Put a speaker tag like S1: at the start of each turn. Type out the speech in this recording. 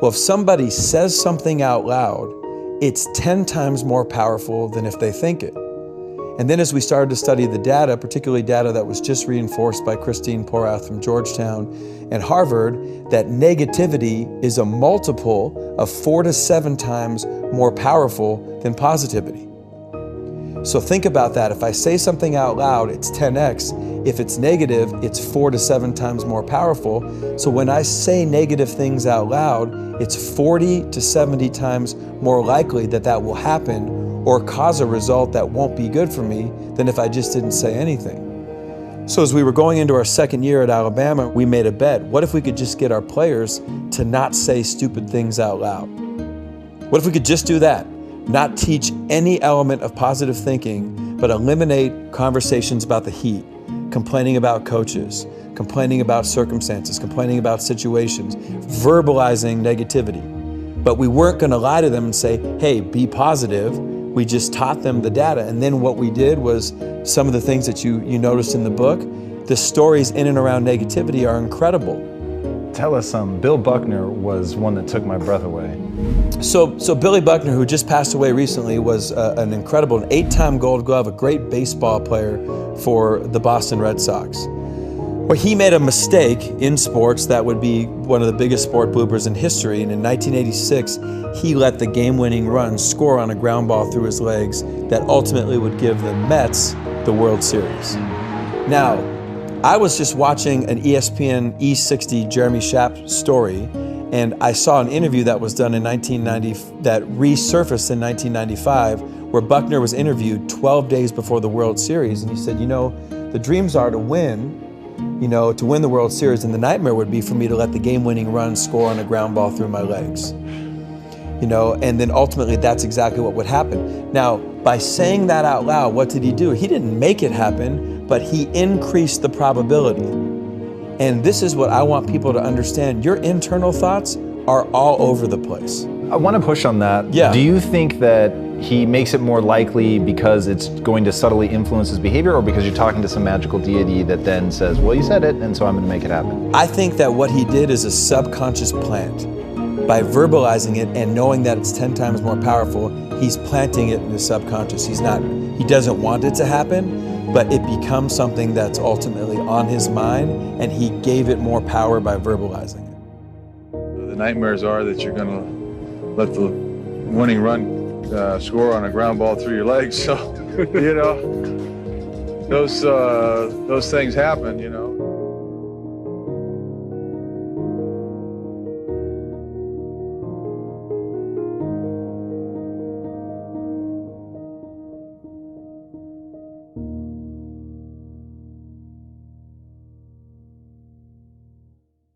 S1: Well, if somebody says something out loud, it's 10 times more powerful than if they think it. And then as we started to study the data, particularly data that was just reinforced by Christine Porath from Georgetown and Harvard, that negativity is a multiple of 4 to 7 times more powerful than positivity. So think about that. If I say something out loud, it's 10x. If it's negative, it's 4 to 7 times more powerful. So when I say negative things out loud, it's 40 to 70 times more likely that that will happen or cause a result that won't be good for me than if I just didn't say anything. So as we were going into our second year at Alabama, we made a bet. What if we could just get our players to not say stupid things out loud? What if we could just do that? Not teach any element of positive thinking, but eliminate conversations about the heat, complaining about coaches, complaining about circumstances, complaining about situations, verbalizing negativity. But we weren't going to lie to them and say, hey, be positive. We just taught them the data. And then what we did was some of the things that you noticed in the book, the stories in and around negativity are incredible.
S2: Tell us Bill Buckner was one that took my breath away.
S1: So Billy Buckner, who just passed away recently, was an incredible, an 8-time Gold Glove, a great baseball player for the Boston Red Sox. Well, he made a mistake in sports that would be one of the biggest sport bloopers in history. And in 1986, he let the game-winning run score on a ground ball through his legs that ultimately would give the Mets the World Series. Now, I was just watching an ESPN E60 Jeremy Schaap story, and I saw an interview that was done in 1990, that resurfaced in 1995, where Buckner was interviewed 12 days before the World Series, and he said, the dreams are to win, to win the World Series, and the nightmare would be for me to let the game-winning run score on a ground ball through my legs. And then ultimately that's exactly what would happen. Now, by saying that out loud, what did he do? He didn't make it happen, but he increased the probability. And this is what I want people to understand. Your internal thoughts are all over the place.
S2: I want to push on that.
S1: Yeah.
S2: Do you think that he makes it more likely because it's going to subtly influence his behavior, or because you're talking to some magical deity that then says, well, you said it, and so I'm going to make it happen?
S1: I think that what he did is a subconscious plant. By verbalizing it and knowing that it's 10 times more powerful, he's planting it in his subconscious. He doesn't want it to happen, but it becomes something that's ultimately on his mind, and he gave it more power by verbalizing it.
S3: The nightmares are that you're going to let the winning run score on a ground ball through your legs. So, those things happen,